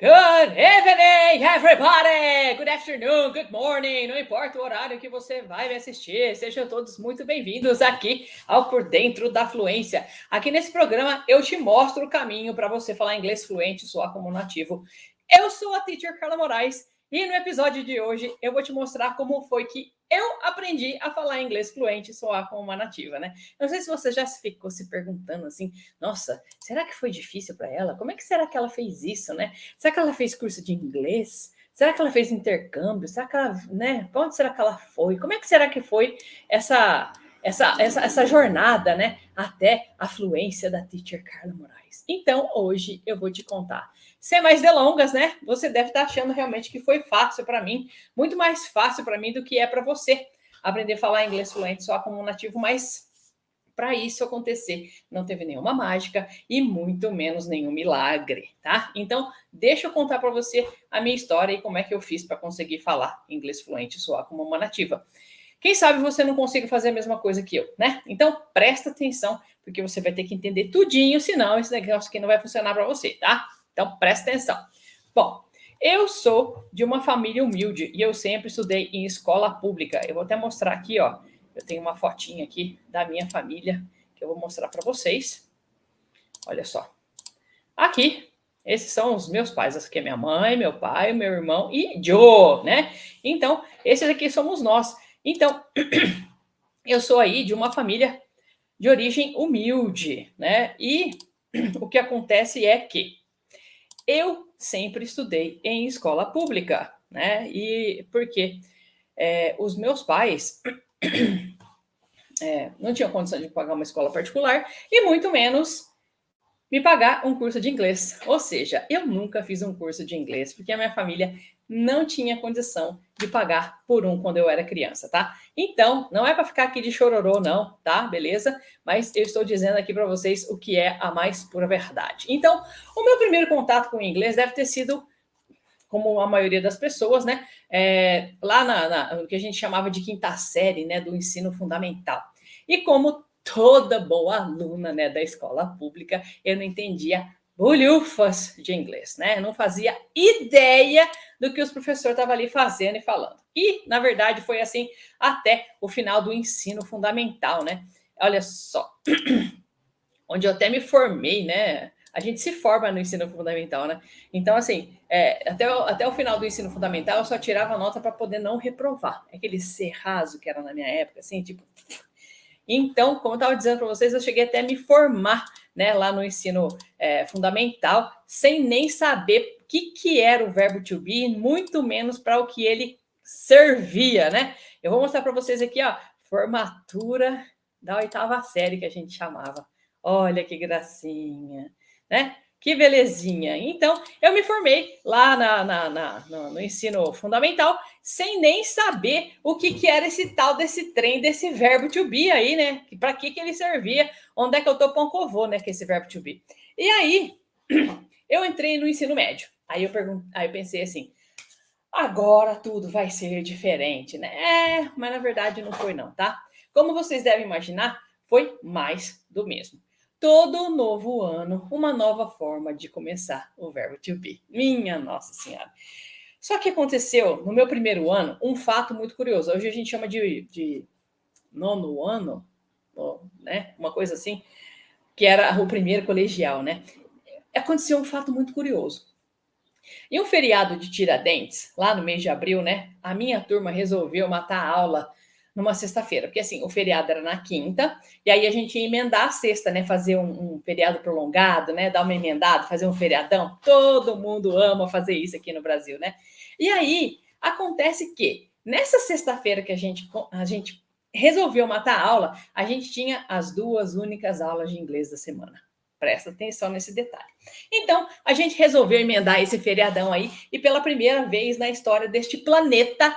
Good evening, everybody! Good afternoon, good morning, não importa o horário que você vai me assistir, sejam todos muito bem-vindos aqui ao Por Dentro da Fluência. Aqui nesse programa eu te mostro o caminho para você falar inglês fluente e soar como nativo. Eu sou a Teacher Carla Moraes e no episódio de hoje eu vou te mostrar como foi que eu aprendi a falar inglês fluente e soar como uma nativa, né? Não sei se você já ficou se perguntando assim, nossa, será que foi difícil para ela? Como é que será que ela fez isso, né? Será que ela fez curso de inglês? Será que ela fez intercâmbio? Será que ela, né? Para onde será que ela foi? Como é que será que foi essa jornada, né? Até a fluência da Teacher Carla Moraes. Então, hoje eu vou te contar. Sem mais delongas, né? Você deve estar achando realmente que foi fácil para mim, muito mais fácil para mim do que é para você aprender a falar inglês fluente só como um nativo, mas para isso acontecer, não teve nenhuma mágica e muito menos nenhum milagre, tá? Então, deixa eu contar para você a minha história e como é que eu fiz para conseguir falar inglês fluente e soar como uma nativa. Quem sabe você não consiga fazer a mesma coisa que eu, né? Então, presta atenção, porque você vai ter que entender tudinho, senão esse negócio aqui não vai funcionar para você, tá? Então, presta atenção. Bom, eu sou de uma família humilde e eu sempre estudei em escola pública. Eu vou até mostrar aqui, ó. Eu tenho uma fotinha aqui da minha família que eu vou mostrar para vocês. Olha só. Aqui, esses são os meus pais. Essa aqui é minha mãe, meu pai, meu irmão e Joe, né? Então, esses aqui somos nós. Então, eu sou aí de uma família de origem humilde, né? E o que acontece é que eu sempre estudei em escola pública, né? E porque os meus pais não tinham condição de pagar uma escola particular e muito menos me pagar um curso de inglês. Ou seja, eu nunca fiz um curso de inglês porque a minha família não tinha condição de pagar por um quando eu era criança, tá? Então, não é para ficar aqui de chororô, não, tá? Beleza? Mas eu estou dizendo aqui para vocês o que é a mais pura verdade. Então, o meu primeiro contato com o inglês deve ter sido, como a maioria das pessoas, né? Lá no que a gente chamava de quinta série, né? Do ensino fundamental. E como toda boa aluna, né, da escola pública, eu não entendia bolhufas de inglês, né? Eu não fazia ideia do que os professores estavam ali fazendo e falando. E, na verdade, foi assim até o final do ensino fundamental, né? Olha só, onde eu até me formei, né? A gente se forma no ensino fundamental, né? Então, assim, até o final do ensino fundamental, eu só tirava nota para poder não reprovar. Aquele serrazo que era na minha época, assim, tipo. Então, como eu estava dizendo para vocês, eu cheguei até a me formar, né, lá no ensino fundamental, sem nem saber o que era o verbo to be, muito menos para o que ele servia, né? Eu vou mostrar para vocês aqui, ó, formatura da oitava série que a gente chamava. Olha que gracinha, né? Que belezinha. Então, eu me formei lá no ensino fundamental, sem nem saber o que era esse tal desse trem, desse verbo to be aí, né? Para que ele servia, onde é que eu tô pão que eu vou, né? Que esse verbo to be. E aí, eu entrei no ensino médio. Aí eu pensei assim, agora tudo vai ser diferente, né? Mas na verdade não foi não, tá? Como vocês devem imaginar, foi mais do mesmo. Todo novo ano, uma nova forma de começar o verbo to be. Minha Nossa Senhora. Só que aconteceu no meu primeiro ano um fato muito curioso. Hoje a gente chama de nono ano, né? Uma coisa assim, que era o primeiro colegial, né? Aconteceu um fato muito curioso. E um feriado de Tiradentes, lá no mês de abril, né? A minha turma resolveu matar a aula numa sexta-feira, porque assim, o feriado era na quinta, e aí a gente ia emendar a sexta, né? Fazer um feriado prolongado, né? Dar uma emendada, fazer um feriadão. Todo mundo ama fazer isso aqui no Brasil, né? E aí acontece que nessa sexta-feira que a gente resolveu matar a aula, a gente tinha as duas únicas aulas de inglês da semana. Presta atenção nesse detalhe. Então, a gente resolveu emendar esse feriadão aí e pela primeira vez na história deste planeta,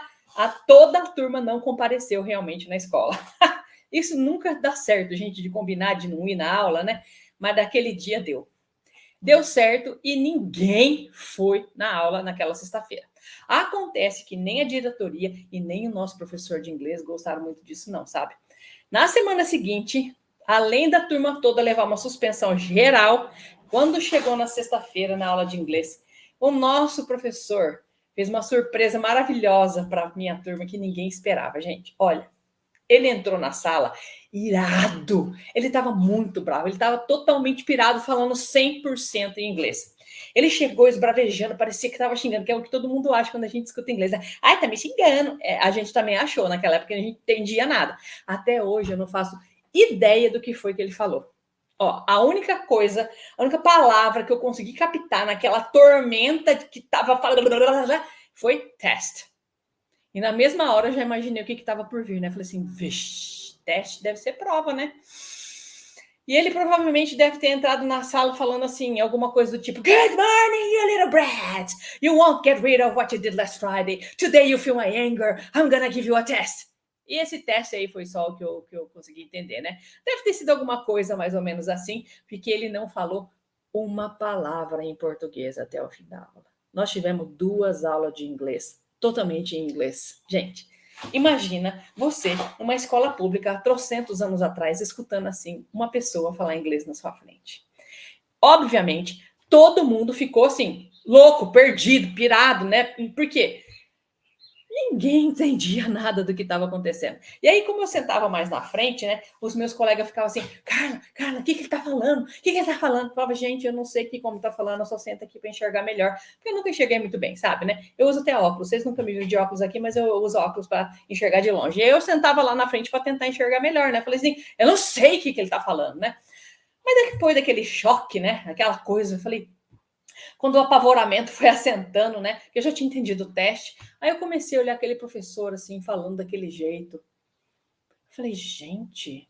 toda a turma não compareceu realmente na escola. Isso nunca dá certo, gente, de combinar de não ir na aula, né? Mas daquele dia deu. Deu certo e ninguém foi na aula naquela sexta-feira. Acontece que nem a diretoria e nem o nosso professor de inglês gostaram muito disso, não, sabe? Na semana seguinte, além da turma toda levar uma suspensão geral, quando chegou na sexta-feira, na aula de inglês, O nosso professor fez uma surpresa maravilhosa para minha turma que ninguém esperava, gente. Olha, ele entrou na sala irado. Ele estava muito bravo, ele estava totalmente pirado, falando 100% em inglês. Ele chegou esbravejando, parecia que estava xingando, que é o que todo mundo acha quando a gente escuta inglês. Né? Ai, tá me xingando. A gente também achou naquela época, a gente não entendia nada. Até hoje eu não faço ideia do que foi que ele falou. Ó, a única palavra que eu consegui captar naquela tormenta que estava falando foi test. E na mesma hora eu já imaginei o que estava por vir, né? Falei assim, vixe, teste deve ser prova, né? E ele provavelmente deve ter entrado na sala falando assim, alguma coisa do tipo, Good morning, you little brat! You won't get rid of what you did last Friday. Today you feel my anger. I'm gonna give you a test. E esse teste aí foi só o que eu consegui entender, né? Deve ter sido alguma coisa mais ou menos assim, porque ele não falou uma palavra em português até o fim da aula. Nós tivemos 2 aulas de inglês, totalmente em inglês. Gente, imagina você, numa escola pública, há trocentos anos atrás, escutando assim, uma pessoa falar inglês na sua frente. Obviamente, todo mundo ficou assim, louco, perdido, pirado, né? Por quê? Ninguém entendia nada do que estava acontecendo. E aí, como eu sentava mais na frente, né? Os meus colegas ficavam assim, Carla, o que ele tá falando? O que ele tá falando? Eu falava, gente, eu não sei como tá falando, eu só sento aqui para enxergar melhor. Porque eu nunca enxerguei muito bem, sabe, né? Eu uso até óculos. Vocês nunca me viram de óculos aqui, mas eu uso óculos para enxergar de longe. E aí eu sentava lá na frente para tentar enxergar melhor, né? Falei assim, eu não sei o que ele tá falando, né? Mas depois daquele choque, né? Aquela coisa, eu falei, quando o apavoramento foi assentando, né? Eu já tinha entendido o teste. Aí eu comecei a olhar aquele professor, assim, falando daquele jeito. Falei, gente,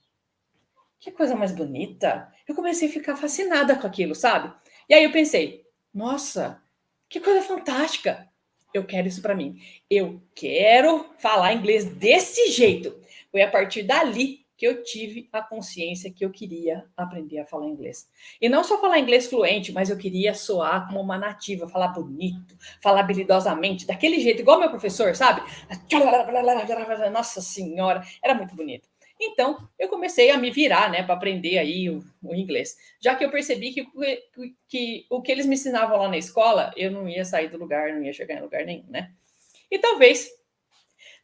que coisa mais bonita. Eu comecei a ficar fascinada com aquilo, sabe? E aí eu pensei, nossa, que coisa fantástica. Eu quero isso para mim. Eu quero falar inglês desse jeito. Foi a partir dali que eu tive a consciência que eu queria aprender a falar inglês. E não só falar inglês fluente, mas eu queria soar como uma nativa, falar bonito, falar habilidosamente, daquele jeito, igual meu professor, sabe? Nossa Senhora, era muito bonito. Então, eu comecei a me virar, né, para aprender aí o inglês. Já que eu percebi que o que eles me ensinavam lá na escola, eu não ia sair do lugar, não ia chegar em lugar nenhum, né? E talvez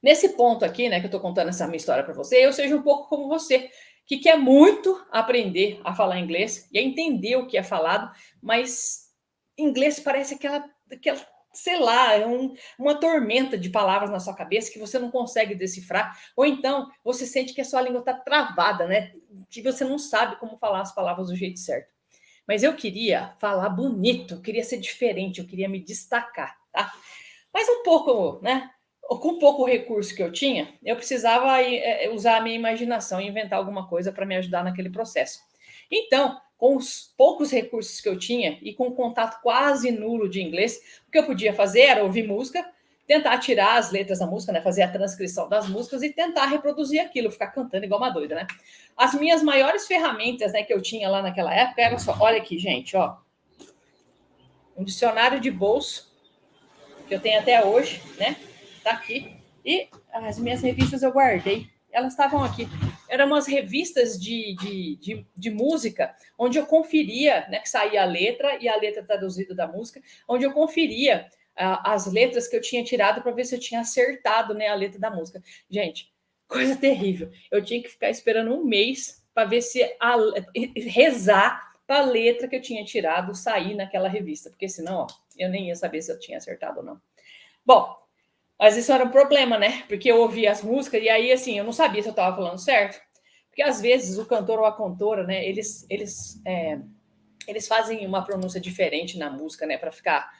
nesse ponto aqui, né, que eu tô contando essa minha história para você, eu seja um pouco como você, que quer muito aprender a falar inglês e a entender o que é falado, mas inglês parece aquela sei lá, uma tormenta de palavras na sua cabeça que você não consegue decifrar, ou então você sente que a sua língua está travada, né? Que você não sabe como falar as palavras do jeito certo. Mas eu queria falar bonito, eu queria ser diferente, eu queria me destacar, tá? Mas um pouco, né? Com pouco recurso que eu tinha, eu precisava usar a minha imaginação e inventar alguma coisa para me ajudar naquele processo. Então, com os poucos recursos que eu tinha e com um contato quase nulo de inglês, o que eu podia fazer era ouvir música, tentar tirar as letras da música, né, fazer a transcrição das músicas e tentar reproduzir aquilo, ficar cantando igual uma doida, né? As minhas maiores ferramentas, né, que eu tinha lá naquela época eram só, olha aqui, gente, ó, um dicionário de bolso que eu tenho até hoje, né? Tá aqui. E as minhas revistas eu guardei. Elas estavam aqui. Eram umas revistas de música, onde eu conferia, né, que saía a letra e a letra traduzida da música, onde eu conferia as letras que eu tinha tirado para ver se eu tinha acertado, né, a letra da música. Gente, coisa terrível. Eu tinha que ficar esperando um mês para ver se rezar para a letra que eu tinha tirado sair naquela revista, porque senão, ó, eu nem ia saber se eu tinha acertado ou não. Bom, mas isso era um problema, né? Porque eu ouvia as músicas e aí, assim, eu não sabia se eu estava falando certo. Porque às vezes o cantor ou a cantora, né, eles fazem uma pronúncia diferente na música, né, para ficar,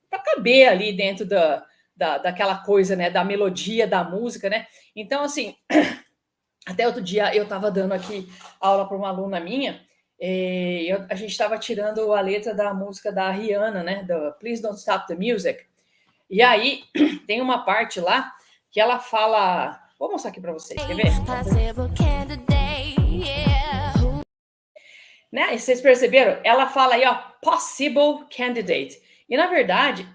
para caber ali dentro daquela coisa, né, da melodia da música, né? Então, assim, até outro dia eu estava dando aqui aula para uma aluna minha. A gente estava tirando a letra da música da Rihanna, né? Do Please Don't Stop the Music. E aí tem uma parte lá que ela fala. Vou mostrar aqui para vocês, quer ver? Né? E vocês perceberam? Ela fala aí, ó, possible candidate. E, na verdade,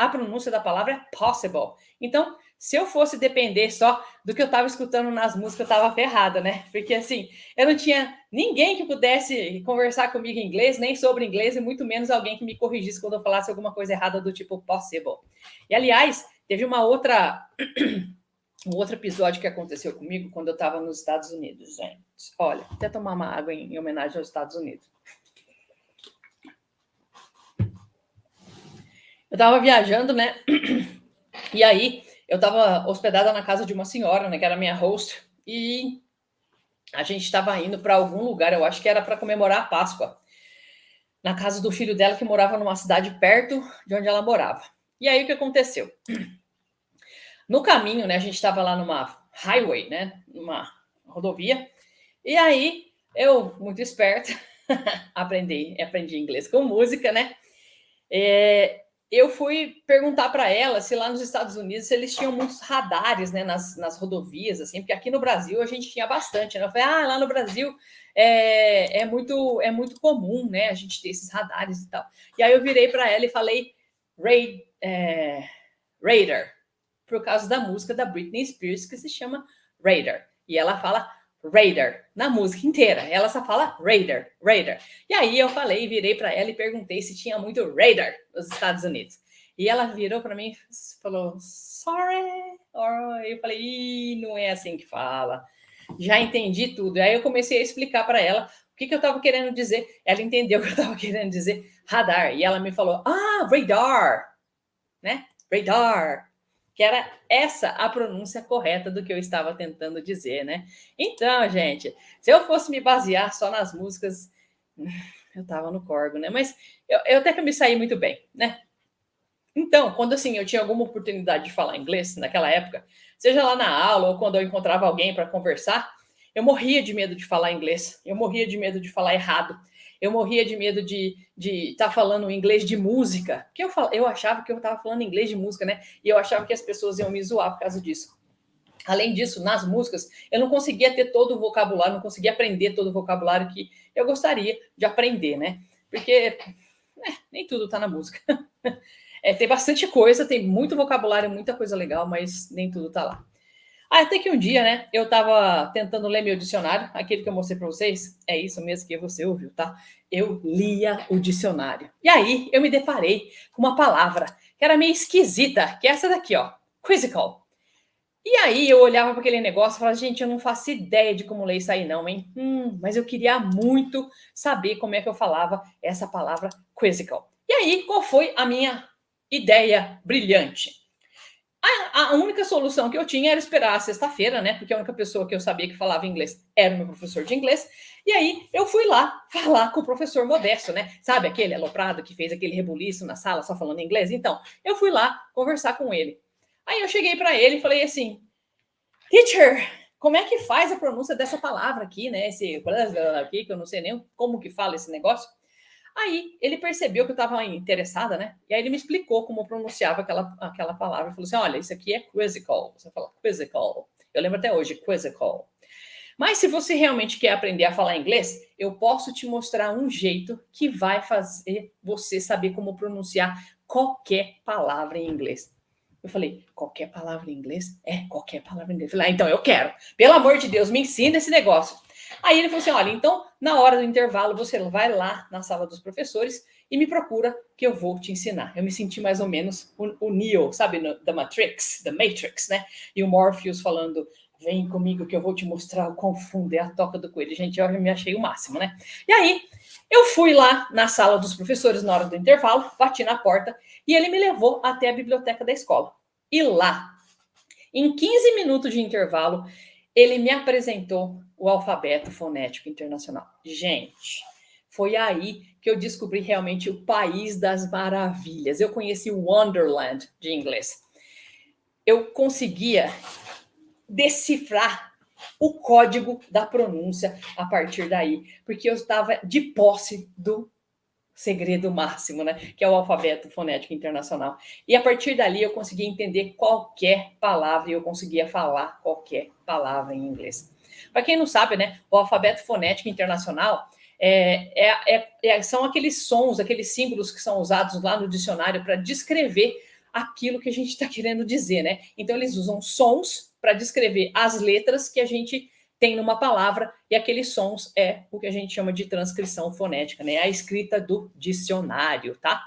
a pronúncia da palavra é possible. Então, se eu fosse depender só do que eu estava escutando nas músicas, eu estava ferrada, né? Porque, assim, eu não tinha ninguém que pudesse conversar comigo em inglês, nem sobre inglês, e muito menos alguém que me corrigisse quando eu falasse alguma coisa errada do tipo possible. E, aliás, teve um outro episódio que aconteceu comigo quando eu estava nos Estados Unidos, gente. Olha, até tomar uma água em homenagem aos Estados Unidos. Eu estava viajando, né? E aí, eu estava hospedada na casa de uma senhora, né? Que era minha host. E a gente estava indo para algum lugar, eu acho que era para comemorar a Páscoa. Na casa do filho dela, que morava numa cidade perto de onde ela morava. E aí, o que aconteceu? No caminho, né? A gente estava lá numa highway, né? Numa rodovia. E aí, eu, muito esperta, aprendi inglês com música, né? Eu fui perguntar para ela se lá nos Estados Unidos se eles tinham muitos radares, né, nas rodovias, assim, porque aqui no Brasil a gente tinha bastante, né? Eu falei, lá no Brasil é muito comum, né, a gente ter esses radares e tal. E aí eu virei para ela e falei Radar, por causa da música da Britney Spears, que se chama Radar. E ela fala Radar na música inteira. Ela só fala Radar, Radar. E aí eu falei, virei para ela e perguntei se tinha muito Radar nos Estados Unidos. E ela virou para mim e falou, sorry. Eu falei, não é assim que fala. Já entendi tudo. Aí eu comecei a explicar para ela o que eu estava querendo dizer. Ela entendeu o que eu estava querendo dizer, radar. E ela me falou, radar, né? Radar. Que era essa a pronúncia correta do que eu estava tentando dizer, né? Então, gente, se eu fosse me basear só nas músicas, eu estava no corgo, né? Mas eu até que me saí muito bem, né? Então, quando assim eu tinha alguma oportunidade de falar inglês naquela época, seja lá na aula ou quando eu encontrava alguém para conversar, eu morria de medo de falar inglês, eu morria de medo de falar errado, eu morria de medo de estar falando inglês de música, que eu achava que eu estava falando inglês de música, né? E eu achava que as pessoas iam me zoar por causa disso. Além disso, nas músicas, eu não conseguia ter todo o vocabulário, não conseguia aprender todo o vocabulário que eu gostaria de aprender, né? Porque nem tudo está na música. Tem bastante coisa, tem muito vocabulário, muita coisa legal, mas nem tudo tá lá. Até que um dia, né, eu tava tentando ler meu dicionário, aquele que eu mostrei para vocês, é isso mesmo que você ouviu, tá? Eu lia o dicionário. E aí, eu me deparei com uma palavra que era meio esquisita, que é essa daqui, ó, quizzical. E aí, eu olhava para aquele negócio e falava, gente, eu não faço ideia de como ler isso aí não, hein? Mas eu queria muito saber como é que eu falava essa palavra quizzical. E aí, qual foi a minha ideia brilhante? A única solução que eu tinha era esperar a sexta-feira, né? Porque a única pessoa que eu sabia que falava inglês era o meu professor de inglês. E aí eu fui lá falar com o professor Modesto, né? Sabe aquele aloprado que fez aquele rebuliço na sala só falando inglês? Então, eu fui lá conversar com ele. Aí eu cheguei para ele e falei assim: Teacher, como é que faz a pronúncia dessa palavra aqui, né? Esse aqui, que eu não sei nem como que fala esse negócio. Aí ele percebeu que eu estava interessada, né? E aí ele me explicou como pronunciava aquela palavra. Ele falou assim: olha, isso aqui é quizzical. Você fala quizzical. Eu lembro até hoje, quizzical. Mas se você realmente quer aprender a falar inglês, eu posso te mostrar um jeito que vai fazer você saber como pronunciar qualquer palavra em inglês. Eu falei, qualquer palavra em inglês? Qualquer palavra em inglês. Eu falei, então eu quero. Pelo amor de Deus, me ensina esse negócio. Aí ele falou assim, olha, então, na hora do intervalo, você vai lá na sala dos professores e me procura que eu vou te ensinar. Eu me senti mais ou menos o Neo, sabe, da Matrix, né? E o Morpheus falando, vem comigo que eu vou te mostrar o quão fundo é a toca do coelho. Gente, eu me achei o máximo, né? E aí, eu fui lá na sala dos professores na hora do intervalo, bati na porta e ele me levou até a biblioteca da escola. E lá, em 15 minutos de intervalo, ele me apresentou o alfabeto fonético internacional. Gente, foi aí que eu descobri realmente o país das maravilhas. Eu conheci o Wonderland de inglês. Eu conseguia decifrar o código da pronúncia a partir daí, porque eu estava de posse do segredo máximo, né? Que é o alfabeto fonético internacional. E a partir dali eu conseguia entender qualquer palavra e eu conseguia falar qualquer palavra em inglês. Para quem não sabe, né? O alfabeto fonético internacional São aqueles sons, aqueles símbolos que são usados lá no dicionário para descrever aquilo que a gente está querendo dizer, né? Então, eles usam sons para descrever as letras que a gente tem numa palavra, e aqueles sons é o que a gente chama de transcrição fonética, né? A escrita do dicionário, tá?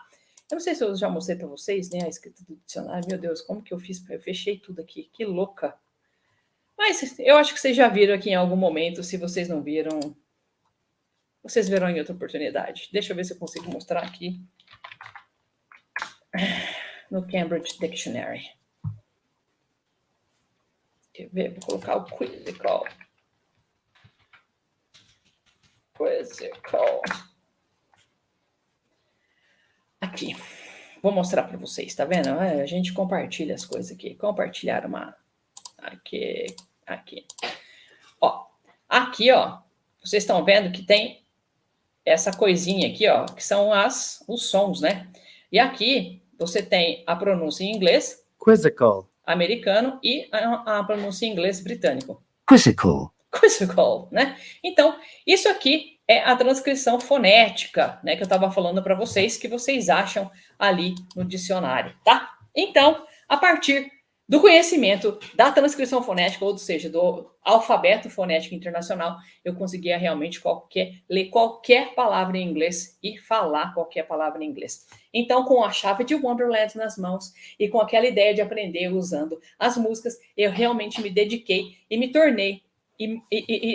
Eu não sei se eu já mostrei para vocês, né? A escrita do dicionário. Meu Deus, como que eu fiz? Eu fechei tudo aqui, que louca. Mas eu acho que vocês já viram aqui em algum momento. Se vocês não viram, vocês verão em outra oportunidade. Deixa eu ver se eu consigo mostrar aqui no Cambridge Dictionary. Quer ver? Vou colocar o quizzical. Aqui. Vou mostrar para vocês, tá vendo? A gente compartilha as coisas aqui. Compartilhar uma... Aqui. Ó, aqui, ó. Vocês estão vendo que tem essa coisinha aqui, ó, que são os sons, né? E aqui você tem a pronúncia em inglês, quizzical, americano, e a pronúncia em inglês britânico. Quizzical, né? Então, isso aqui é a transcrição fonética, né, que eu estava falando para vocês, que vocês acham ali no dicionário, tá? Então, a partir do conhecimento da transcrição fonética, ou seja, do alfabeto fonético internacional, eu conseguia realmente ler qualquer palavra em inglês e falar qualquer palavra em inglês. Então, com a chave de Wonderland nas mãos e com aquela ideia de aprender usando as músicas, eu realmente me dediquei e me tornei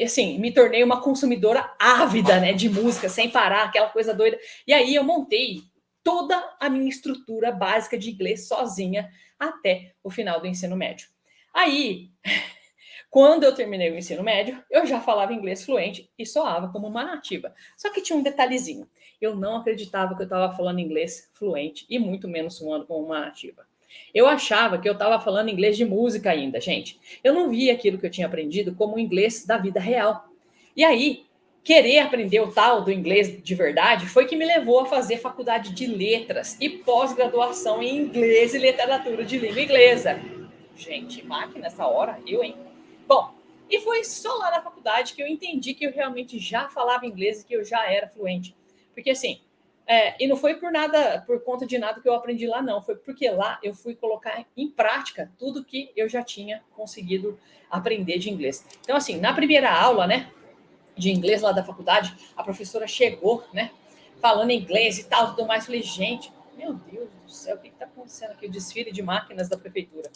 assim, me tornei uma consumidora ávida, né, de música, sem parar, aquela coisa doida. E aí eu montei toda a minha estrutura básica de inglês sozinha até o final do ensino médio. Aí, quando eu terminei o ensino médio, eu já falava inglês fluente e soava como uma nativa. Só que tinha um detalhezinho. Eu não acreditava que eu estava falando inglês fluente e muito menos soando como uma nativa. Eu achava que eu estava falando inglês de música ainda, gente. Eu não via aquilo que eu tinha aprendido como inglês da vida real. E aí, querer aprender o tal do inglês de verdade foi que me levou a fazer faculdade de letras e pós-graduação em inglês e literatura de língua inglesa. Gente, máquina essa hora, eu, hein? Bom, e foi só lá na faculdade que eu entendi que eu realmente já falava inglês e que eu já era fluente. Porque assim, e não foi por conta de nada que eu aprendi lá, não. Foi porque lá eu fui colocar em prática tudo que eu já tinha conseguido aprender de inglês. Então, assim, na primeira aula, né, de inglês lá da faculdade, a professora chegou, né, falando inglês e tal, tudo mais. Falei, gente, meu Deus do céu, o que está acontecendo aqui? O desfile de máquinas da prefeitura.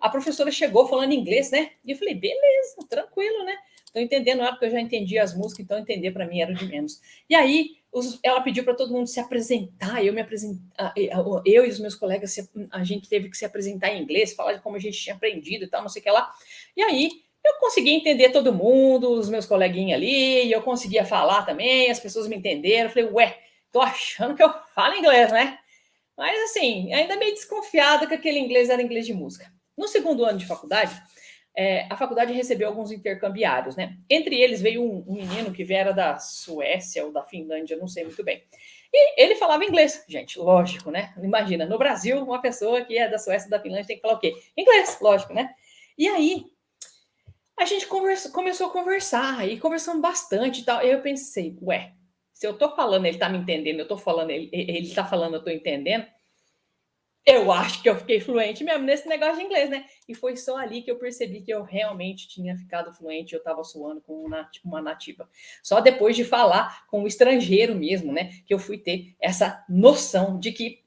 A professora chegou falando inglês, né? E eu falei, beleza, tranquilo, né? Tô entendendo ela, porque eu já entendi as músicas, então entender para mim era de menos. E aí, ela pediu para todo mundo se apresentar, eu e os meus colegas, a gente teve que se apresentar em inglês, falar de como a gente tinha aprendido e tal, não sei o que lá. E aí, eu consegui entender todo mundo, os meus coleguinhas ali, e eu conseguia falar também, as pessoas me entenderam. Eu falei, ué, tô achando que eu falo inglês, né? Mas, assim, ainda meio desconfiada que aquele inglês era inglês de música. No segundo ano de faculdade, a faculdade recebeu alguns intercambiários, né? Entre eles veio um menino que era da Suécia ou da Finlândia, não sei muito bem. E ele falava inglês, gente, lógico, né? Imagina, no Brasil, uma pessoa que é da Suécia ou da Finlândia tem que falar o quê? Inglês, lógico, né? E aí, a gente começou a conversar, e conversamos bastante e tal. E eu pensei, ué, se eu tô falando, ele tá me entendendo, eu tô falando, ele tá falando, eu tô entendendo. Eu acho que eu fiquei fluente mesmo nesse negócio de inglês, né? E foi só ali que eu percebi que eu realmente tinha ficado fluente, eu estava suando com uma nativa. Só depois de falar com o estrangeiro mesmo, né? Que eu fui ter essa noção de que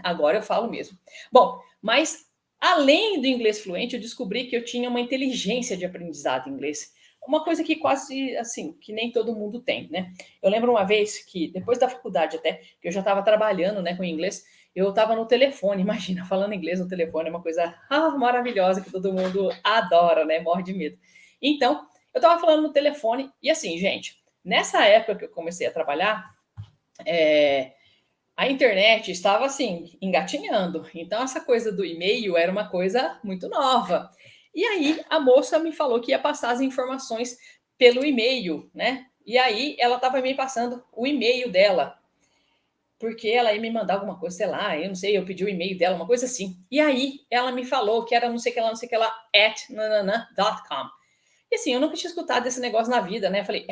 agora eu falo mesmo. Bom, mas além do inglês fluente, eu descobri que eu tinha uma inteligência de aprendizado em inglês. Uma coisa que quase, assim, que nem todo mundo tem, né? Eu lembro uma vez que, depois da faculdade até, que eu já estava trabalhando, né, com inglês, eu estava no telefone, imagina, falando inglês no telefone é uma coisa maravilhosa que todo mundo adora, né? Morre de medo. Então, eu estava falando no telefone e assim, gente, nessa época que eu comecei a trabalhar, a internet estava assim, engatinhando. Então, essa coisa do e-mail era uma coisa muito nova. E aí, a moça me falou que ia passar as informações pelo e-mail, né? E aí, ela estava me passando o e-mail dela, porque ela ia me mandar alguma coisa, sei lá, eu não sei, eu pedi o e-mail dela, uma coisa assim. E aí, ela me falou que era não sei o que lá, @nanana.com. E assim, eu nunca tinha escutado esse negócio na vida, né? Eu falei,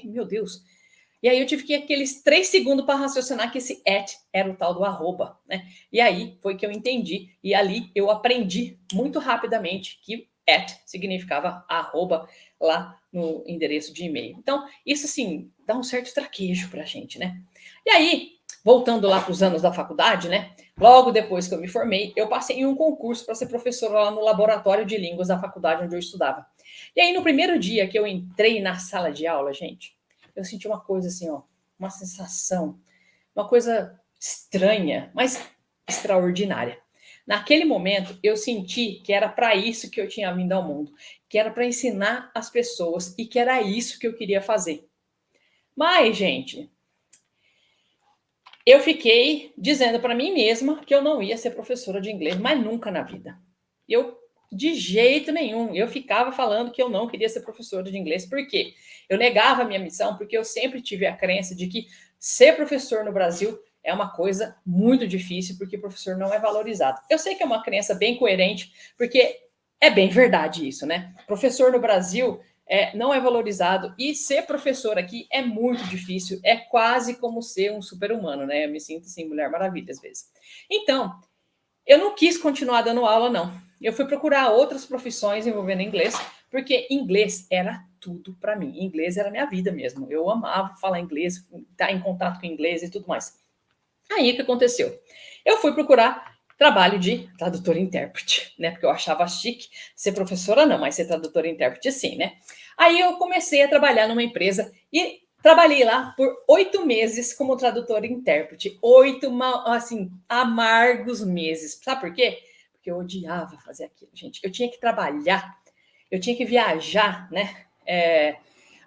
meu Deus, E aí eu tive que ir aqueles 3 segundos para raciocinar que esse at era o tal do arroba, né? E aí foi que eu entendi. E ali eu aprendi muito rapidamente que at significava arroba lá no endereço de e-mail. Então, isso assim, dá um certo traquejo pra gente, né? E aí, voltando lá para os anos da faculdade, né? Logo depois que eu me formei, eu passei em um concurso para ser professora lá no laboratório de línguas da faculdade onde eu estudava. E aí, no primeiro dia que eu entrei na sala de aula, gente, eu senti uma coisa assim, ó, uma sensação, uma coisa estranha, mas extraordinária. Naquele momento, eu senti que era para isso que eu tinha vindo ao mundo, que era para ensinar as pessoas e que era isso que eu queria fazer. Mas, gente, eu fiquei dizendo para mim mesma que eu não ia ser professora de inglês, mas nunca na vida. Eu de jeito nenhum. Eu ficava falando que eu não queria ser professora de inglês. Por quê? Eu negava a minha missão, porque eu sempre tive a crença de que ser professor no Brasil é uma coisa muito difícil, porque professor não é valorizado. Eu sei que é uma crença bem coerente, porque é bem verdade isso, né? Professor no Brasil não é valorizado, e ser professor aqui é muito difícil, é quase como ser um super-humano, né? Eu me sinto assim, Mulher Maravilha às vezes. Então, eu não quis continuar dando aula, não. Eu fui procurar outras profissões envolvendo inglês, porque inglês era tudo para mim. Inglês era minha vida mesmo. Eu amava falar inglês, estar em contato com inglês e tudo mais. Aí o que aconteceu? Eu fui procurar trabalho de tradutor e intérprete, né? Porque eu achava chique ser professora, não, mas ser tradutor e intérprete sim, né? Aí eu comecei a trabalhar numa empresa e trabalhei lá por 8 meses como tradutor e intérprete. 8, assim, amargos meses. Sabe por quê? Porque eu odiava fazer aquilo, gente. Eu tinha que trabalhar, eu tinha que viajar, né?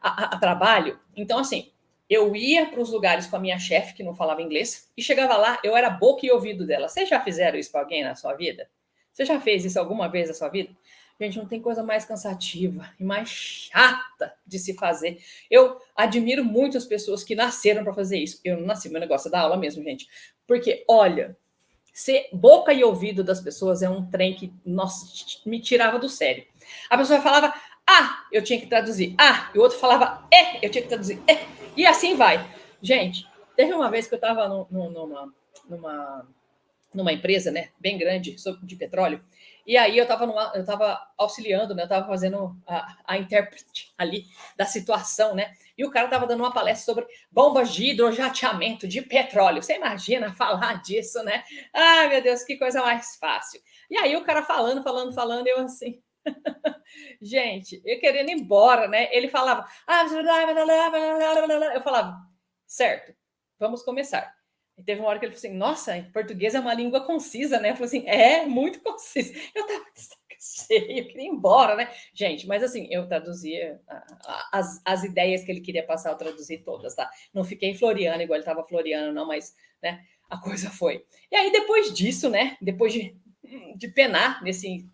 A trabalho. Então, assim, eu ia para os lugares com a minha chefe, que não falava inglês, e chegava lá, eu era boca e ouvido dela. Vocês já fizeram isso para alguém na sua vida? Você já fez isso alguma vez na sua vida? Gente, não tem coisa mais cansativa e mais chata de se fazer. Eu admiro muito as pessoas que nasceram para fazer isso. Eu não nasci, meu negócio é dar aula mesmo, gente. Porque, olha, ser boca e ouvido das pessoas é um trem que, nossa, me tirava do sério. A pessoa falava, eu tinha que traduzir. E o outro falava, eu tinha que traduzir. E assim vai. Gente, teve uma vez que eu estava numa empresa, né, bem grande, de petróleo, e aí eu estava auxiliando, né, eu estava fazendo a intérprete ali da situação, né, e o cara estava dando uma palestra sobre bombas de hidrojateamento de petróleo. Você imagina falar disso, né? Ai, meu Deus, que coisa mais fácil. E aí o cara falando, eu assim... Gente, eu querendo ir embora, né? Ele falava... Eu falava, certo, vamos começar. E teve uma hora que ele falou assim, nossa, português é uma língua concisa, né? Eu falei assim, muito concisa. Eu tava de saco cheio, eu queria ir embora, né? Gente, mas assim, eu traduzia as ideias que ele queria passar, eu traduzi todas, tá? Não fiquei floreando igual ele tava floreando, não, mas, né, a coisa foi. E aí, depois disso, né, depois de penar nesse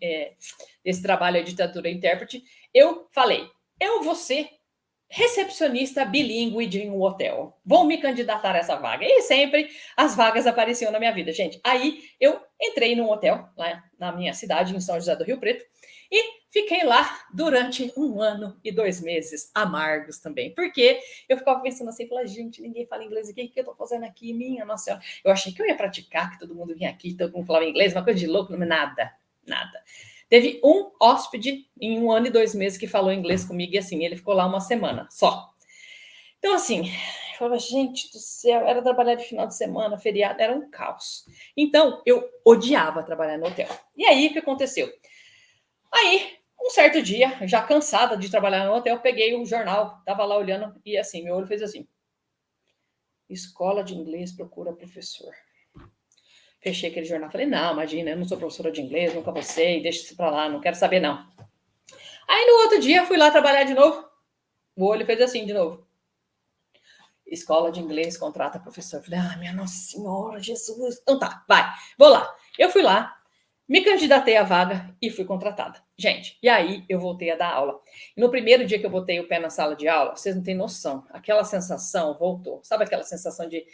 trabalho de tradutora e intérprete, eu falei, eu vou ser recepcionista bilíngue de um hotel. Vou me candidatar a essa vaga. E sempre as vagas apareciam na minha vida, gente. Aí eu entrei num hotel lá na minha cidade, em São José do Rio Preto, e fiquei lá durante 1 ano e 2 meses, amargos também. Porque eu ficava pensando assim, gente, ninguém fala inglês aqui, o que eu tô fazendo aqui? Minha nossa senhora. Eu achei que eu ia praticar, que todo mundo vinha aqui, todo mundo falava inglês, uma coisa de louco, nada. Teve um hóspede em 1 ano e 2 meses que falou inglês comigo e assim, ele ficou lá 1 semana só. Então, assim, eu falava, gente do céu, era trabalhar de final de semana, feriado, era um caos. Então, eu odiava trabalhar no hotel. E aí, o que aconteceu? Aí, um certo dia, já cansada de trabalhar no hotel, peguei o jornal, tava lá olhando e assim, meu olho fez assim. Escola de inglês procura professor. Fechei aquele jornal, falei, não, imagina, eu não sou professora de inglês, nunca vou ser, deixa isso pra lá, não quero saber, não. Aí, no outro dia, fui lá trabalhar de novo, o olho fez assim de novo. Escola de inglês contrata professor. Falei, minha Nossa Senhora, Jesus. Então tá, vai, vou lá. Eu fui lá, me candidatei à vaga e fui contratada. Gente, e aí eu voltei a dar aula. E no primeiro dia que eu botei o pé na sala de aula, vocês não têm noção, aquela sensação voltou. Sabe aquela sensação de,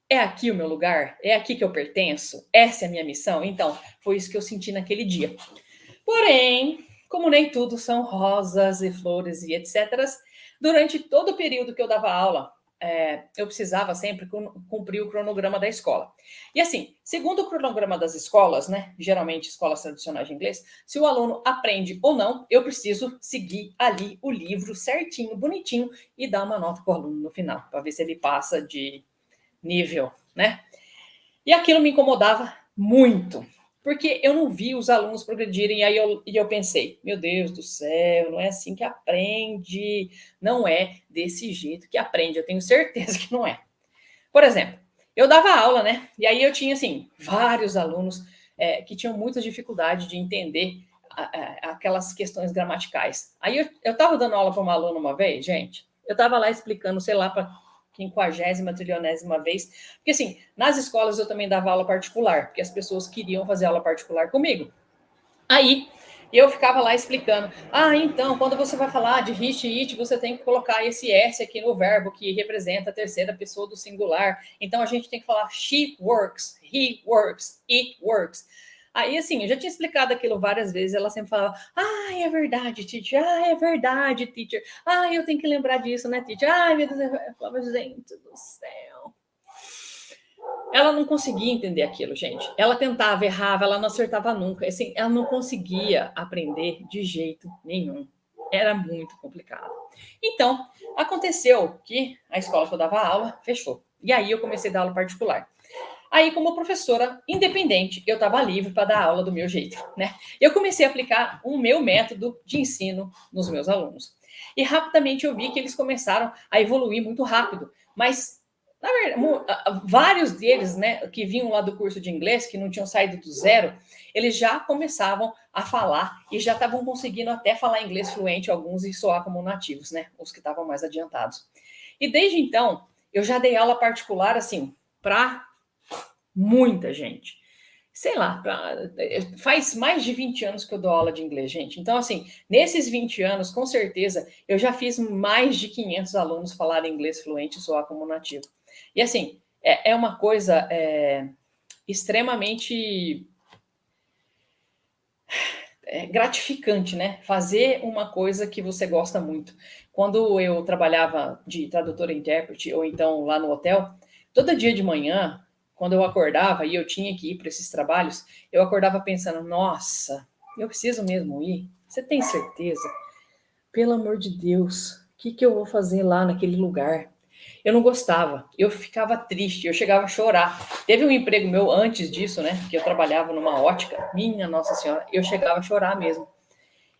é aqui o meu lugar? É aqui que eu pertenço? Essa é a minha missão? Então, foi isso que eu senti naquele dia. Porém, como nem tudo são rosas e flores e etc., durante todo o período que eu dava aula, eu precisava sempre cumprir o cronograma da escola. E assim, segundo o cronograma das escolas, né, geralmente escolas tradicionais de inglês, se o aluno aprende ou não, eu preciso seguir ali o livro certinho, bonitinho, e dar uma nota para o aluno no final, para ver se ele passa de nível, né? E aquilo me incomodava muito, porque eu não vi os alunos progredirem, e eu pensei, meu Deus do céu, não é assim que aprende, não é desse jeito que aprende, eu tenho certeza que não é. Por exemplo, eu dava aula, né, e aí eu tinha, assim, vários alunos que tinham muita dificuldade de entender aquelas questões gramaticais. Aí eu estava dando aula para uma aluna uma vez, gente, eu estava lá explicando, sei lá, para 50ª, trilionésima vez, porque assim, nas escolas eu também dava aula particular, porque as pessoas queriam fazer aula particular comigo. Aí eu ficava lá explicando, então, quando você vai falar de he, she, it, você tem que colocar esse S aqui no verbo que representa a terceira pessoa do singular, então a gente tem que falar she works, he works, it works. Aí, assim, eu já tinha explicado aquilo várias vezes, ela sempre falava, é verdade, teacher, é verdade, teacher, eu tenho que lembrar disso, né, teacher, meu Deus, eu falava, gente do céu. Ela não conseguia entender aquilo, gente. Ela tentava, errava, ela não acertava nunca, assim, ela não conseguia aprender de jeito nenhum. Era muito complicado. Então, aconteceu que a escola que eu dava aula fechou. E aí eu comecei a dar aula particular. Aí, como professora independente, eu estava livre para dar aula do meu jeito, né? Eu comecei a aplicar o meu método de ensino nos meus alunos. E rapidamente eu vi que eles começaram a evoluir muito rápido. Mas, na verdade, vários deles, né, que vinham lá do curso de inglês, que não tinham saído do zero, eles já começavam a falar e já estavam conseguindo até falar inglês fluente, alguns, e soar como nativos, né? Os que estavam mais adiantados. E desde então, eu já dei aula particular, assim, para muita gente. Sei lá, faz mais de 20 anos que eu dou aula de inglês, gente. Então, assim, nesses 20 anos, com certeza, eu já fiz mais de 500 alunos falarem inglês fluente e soar como nativo. E, assim, é uma coisa extremamente gratificante, né? Fazer uma coisa que você gosta muito. Quando eu trabalhava de tradutora e intérprete, ou então lá no hotel, todo dia de manhã, quando eu acordava e eu tinha que ir para esses trabalhos, eu acordava pensando, nossa, eu preciso mesmo ir? Você tem certeza? Pelo amor de Deus, o que eu vou fazer lá naquele lugar? Eu não gostava, eu ficava triste, eu chegava a chorar. Teve um emprego meu antes disso, né? Que eu trabalhava numa ótica, minha Nossa Senhora, eu chegava a chorar mesmo.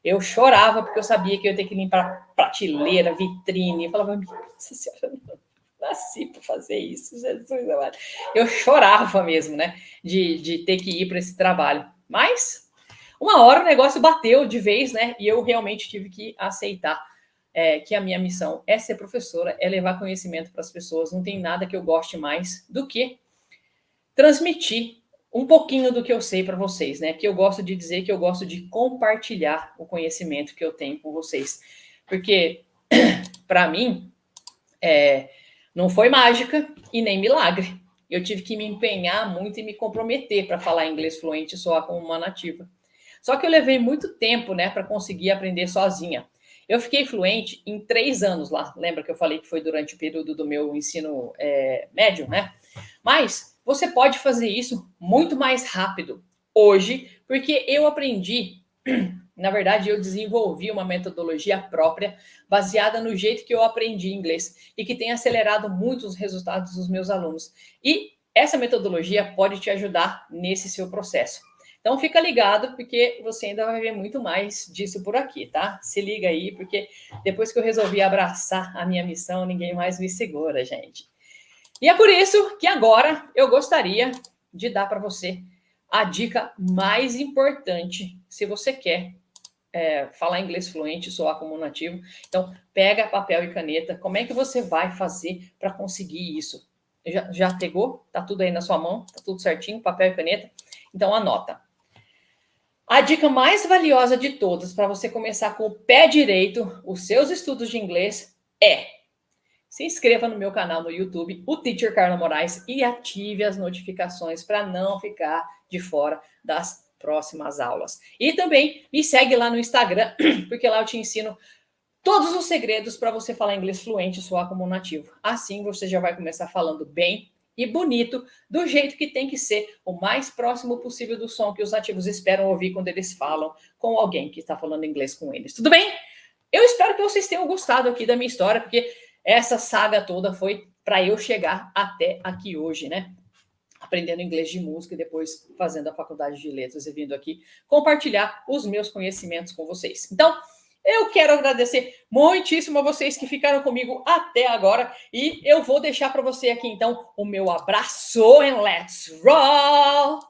Eu chorava porque eu sabia que eu ia ter que limpar prateleira, vitrine. Eu falava, Nossa Senhora, eu não nasci para fazer isso, Jesus amado. Eu chorava mesmo, né? De ter que ir para esse trabalho. Mas uma hora o negócio bateu de vez, né? E eu realmente tive que aceitar que a minha missão é ser professora, é levar conhecimento para as pessoas. Não tem nada que eu goste mais do que transmitir um pouquinho do que eu sei para vocês, né? Que eu gosto de dizer que eu gosto de compartilhar o conhecimento que eu tenho com vocês. Porque, para mim, não foi mágica e nem milagre. Eu tive que me empenhar muito e me comprometer para falar inglês fluente e soar como uma nativa. Só que eu levei muito tempo, né, para conseguir aprender sozinha. Eu fiquei fluente em 3 anos lá. Lembra que eu falei que foi durante o período do meu ensino médio, né? Mas você pode fazer isso muito mais rápido hoje, porque eu aprendi, na verdade, eu desenvolvi uma metodologia própria, baseada no jeito que eu aprendi inglês e que tem acelerado muito os resultados dos meus alunos. E essa metodologia pode te ajudar nesse seu processo. Então fica ligado, porque você ainda vai ver muito mais disso por aqui, tá? Se liga aí, porque depois que eu resolvi abraçar a minha missão, ninguém mais me segura, gente. E é por isso que agora eu gostaria de dar para você a dica mais importante, se você quer falar inglês fluente, soar como nativo. Então, pega papel e caneta. Como é que você vai fazer para conseguir isso? Já pegou? Tá tudo aí na sua mão? Tá tudo certinho? Papel e caneta? Então, anota. A dica mais valiosa de todas para você começar com o pé direito os seus estudos de inglês se inscreva no meu canal no YouTube, o Teacher Carla Moraes, e ative as notificações para não ficar de fora das próximas aulas. E também me segue lá no Instagram, porque lá eu te ensino todos os segredos para você falar inglês fluente e soar como um nativo. Assim você já vai começar falando bem e bonito, do jeito que tem que ser, o mais próximo possível do som que os nativos esperam ouvir quando eles falam com alguém que está falando inglês com eles. Tudo bem? Eu espero que vocês tenham gostado aqui da minha história, porque essa saga toda foi para eu chegar até aqui hoje, né? Aprendendo inglês de música e depois fazendo a faculdade de letras e vindo aqui compartilhar os meus conhecimentos com vocês. Então, eu quero agradecer muitíssimo a vocês que ficaram comigo até agora e eu vou deixar para você aqui então o meu abraço and let's roll!